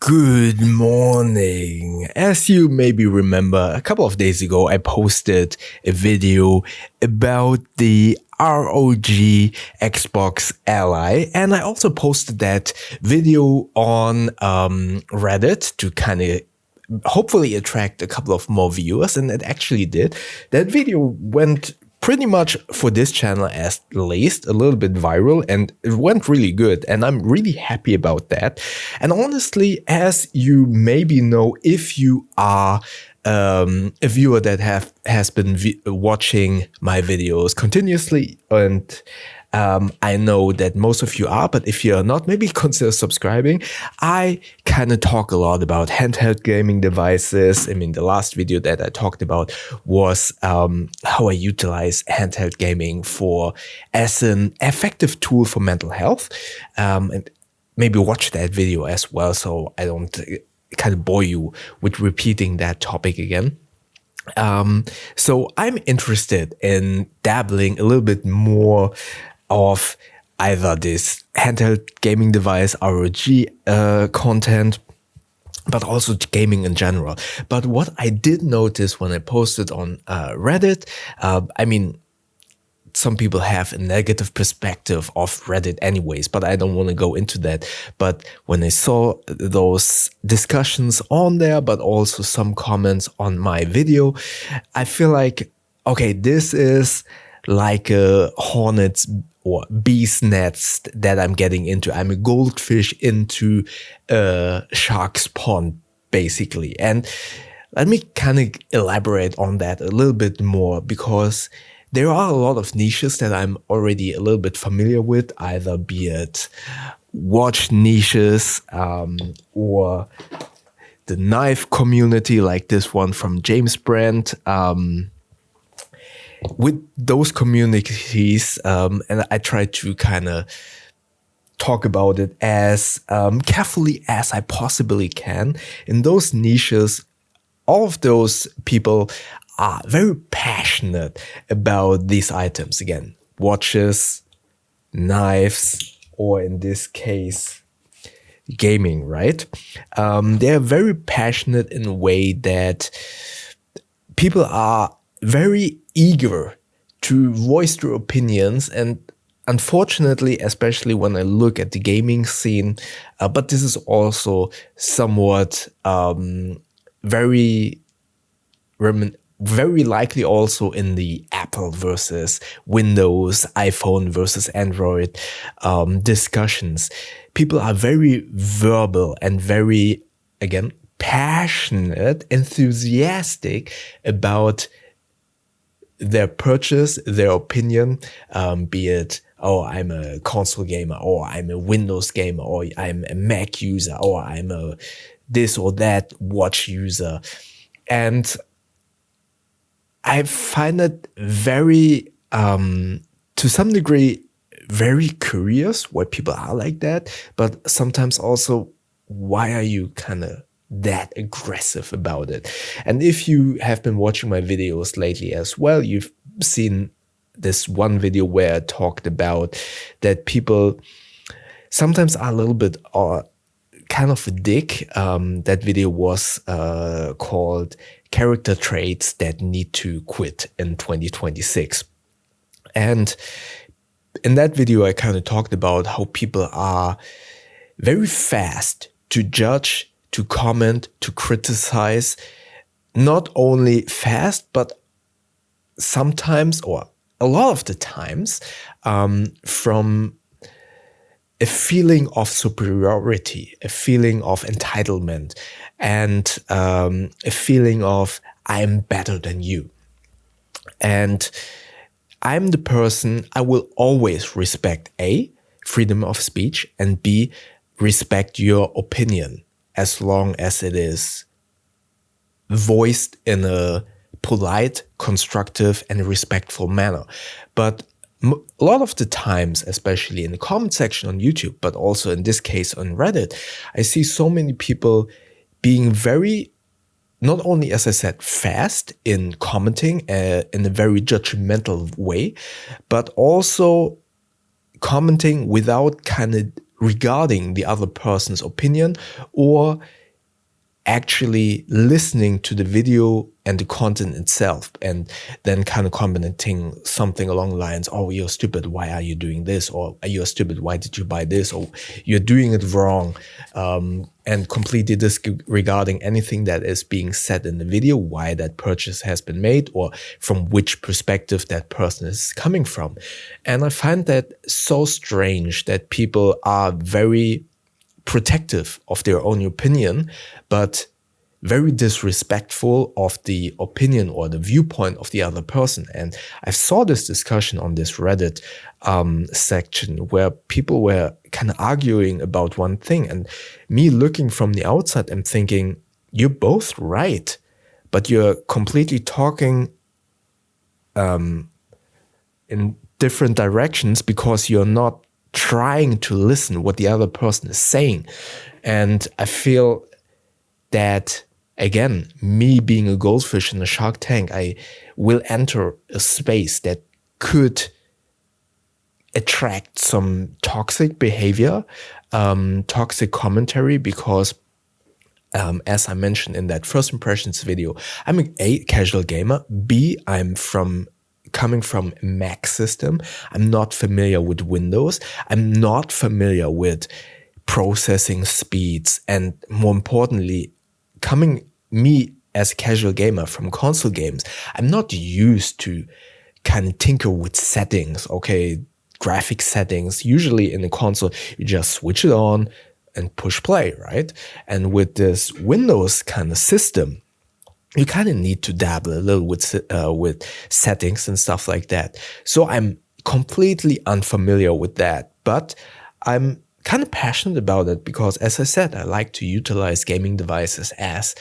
Good morning. As you maybe remember, a couple of days ago, I posted a video about the ROG Xbox Ally, and I also posted that video on Reddit to kind of hopefully attract a couple of more viewers, and it actually did. That video went pretty much, for this channel at least, a little bit viral, and it went really good, and I'm really happy about that. And honestly, as you maybe know, if you are a viewer that has been watching my videos continuously, and I know that most of you are, but if you're not, maybe consider subscribing. I kind of talk a lot about handheld gaming devices. I mean, the last video that I talked about was how I utilize handheld gaming as an effective tool for mental health. And maybe watch that video as well, so I don't kind of bore you with repeating that topic again. So I'm interested in dabbling a little bit more of either this handheld gaming device, ROG content, but also gaming in general. But what I did notice when I posted on Reddit, I mean, some people have a negative perspective of Reddit anyways, but I don't want to go into that. But when I saw those discussions on there, but also some comments on my video, I feel like, okay, this is like a hornet's or bee's nest that I'm getting into. I'm a goldfish into a shark's pond, basically. And let me kind of elaborate on that a little bit more, because there are a lot of niches that I'm already a little bit familiar with, either be it watch niches or the knife community, like this one from James Brand. With those communities, and I try to kind of talk about it as carefully as I possibly can. In those niches, all of those people are very passionate about these items. Again, watches, knives, or in this case, gaming, right? They're very passionate in a way that people are very eager to voice their opinions, and unfortunately, especially when I look at the gaming scene, but this is also somewhat very likely also in the Apple versus Windows, iPhone versus Android discussions. People are very verbal and very, again, passionate, enthusiastic about their purchase, their opinion, be it, oh, I'm a console gamer, or I'm a Windows gamer, or I'm a Mac user, or I'm a this or that watch user. And I find it very, to some degree, very curious why people are like that, but sometimes also, why are you kind of that aggressive about it? And if you have been watching my videos lately as well, you've seen this one video where I talked about that people sometimes are a little bit kind of a dick. That video was called Character Traits That Need to Quit in 2026. And in that video, I kind of talked about how people are very fast to judge, to comment, to criticize, not only fast, but sometimes, or a lot of the times, from a feeling of superiority, a feeling of entitlement, and a feeling of I'm better than you. And I'm the person, I will always respect A, freedom of speech, and B, respect your opinion, as long as it is voiced in a polite, constructive, and respectful manner. But a lot of the times, especially in the comment section on YouTube, but also in this case on Reddit, I see so many people being very, not only, as I said, fast in commenting in a very judgmental way, but also commenting without kind of regarding the other person's opinion, or actually listening to the video and the content itself, and then kind of commenting something along the lines, oh, you're stupid, why are you doing this? Or you're stupid, why did you buy this? Or you're doing it wrong, and completely disregarding anything that is being said in the video, why that purchase has been made, or from which perspective that person is coming from. And I find that so strange that people are very protective of their own opinion, but very disrespectful of the opinion or the viewpoint of the other person. And I saw this discussion on this Reddit section where people were kind of arguing about one thing, and me looking from the outside, I'm thinking, you're both right, but you're completely talking in different directions because you're not trying to listen what the other person is saying. And I feel that, again, me being a goldfish in a shark tank, I will enter a space that could attract some toxic behavior, toxic commentary, because as I mentioned in that first impressions video, I'm a casual gamer. B, I'm coming from a Mac system. I'm not familiar with Windows. I'm not familiar with processing speeds. And more importantly, me as a casual gamer from console games, I'm not used to kind of tinker with settings, okay, graphic settings. Usually in a console, you just switch it on and push play, right? And with this Windows kind of system, you kind of need to dabble a little with settings and stuff like that. So I'm completely unfamiliar with that, but I'm kind of passionate about it because, as I said, I like to utilize gaming devices as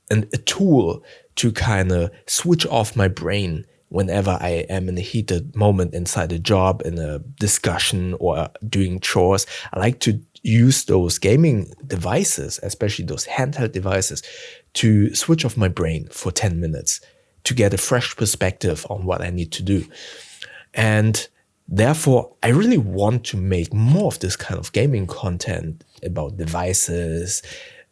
a tool to kind of switch off my brain whenever I am in a heated moment inside a job, in a discussion, or doing chores. I like to use those gaming devices, especially those handheld devices, to switch off my brain for 10 minutes to get a fresh perspective on what I need to do. And therefore, I really want to make more of this kind of gaming content about devices,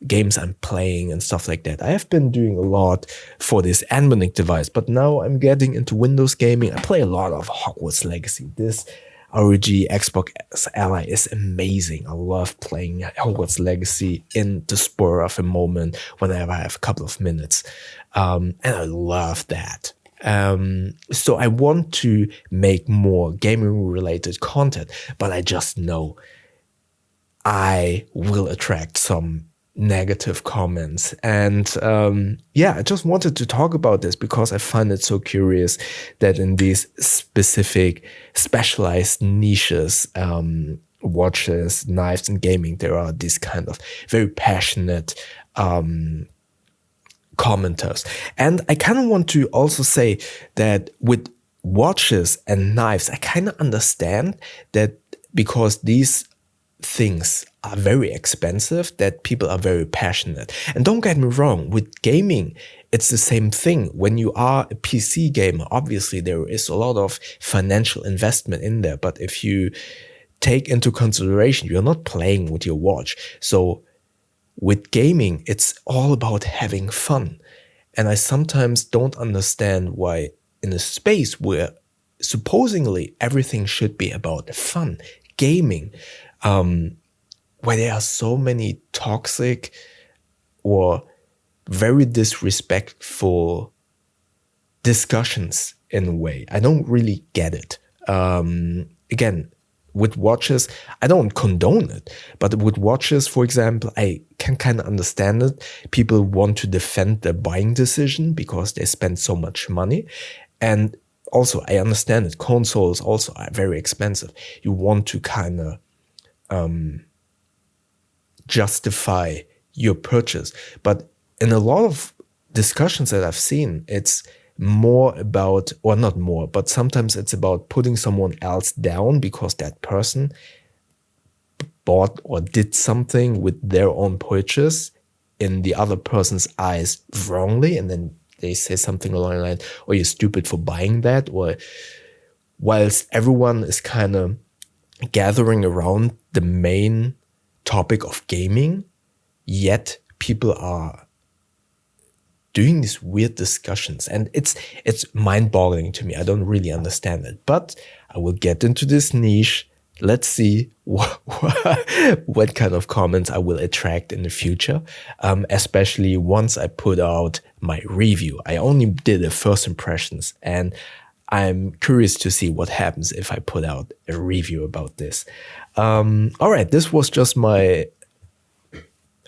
games I'm playing and stuff like that. I have been doing a lot for this Anbernic device, but now I'm getting into Windows gaming. I play a lot of Hogwarts Legacy. This ROG Xbox Ally is amazing. I love playing Hogwarts Legacy in the spur of a moment whenever I have a couple of minutes. And I love that. So I want to make more gaming related content, but I just know I will attract some negative comments. And I just wanted to talk about this because I find it so curious that in these specific specialized niches, watches, knives, and gaming, there are these kind of very passionate commenters. And I kind of want to also say that with watches and knives, I kind of understand that because these things are very expensive, that people are very passionate. And don't get me wrong, with gaming, it's the same thing. When you are a PC gamer, obviously there is a lot of financial investment in there. But if you take into consideration, you're not playing with your watch. So with gaming, it's all about having fun. And I sometimes don't understand why in a space where supposedly everything should be about fun, gaming, where there are so many toxic or very disrespectful discussions in a way. I don't really get it. Again, with watches, I don't condone it, but with watches, for example, I can kind of understand it. People want to defend their buying decision because they spend so much money. And also, I understand it. Consoles also are very expensive. You want to kind of justify your purchase. But in a lot of discussions that I've seen, it's more about, or not more, but sometimes it's about putting someone else down because that person bought or did something with their own purchase in the other person's eyes wrongly. And then they say something along the line, oh, you're stupid for buying that. Or whilst everyone is kind of gathering around the main topic of gaming, yet people are doing these weird discussions, and it's mind-boggling to me. I don't really understand it, but I will get into this niche. Let's see what kind of comments I will attract in the future, especially once I put out my review. I only did the first impressions, and I'm curious to see what happens if I put out a review about this. All right, this was just my,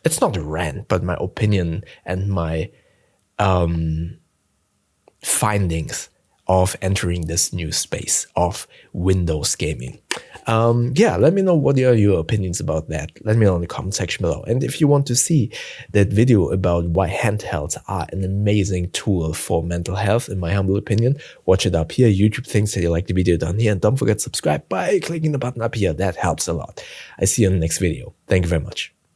it's not a rant, but my opinion and my findings of entering this new space of Windows gaming. Yeah, let me know what are your opinions about that. Let me know in the comment section below. And if you want to see that video about why handhelds are an amazing tool for mental health, in my humble opinion, watch it up here. YouTube thinks that you like the video down here. And don't forget to subscribe by clicking the button up here. That helps a lot. I see you in the next video. Thank you very much.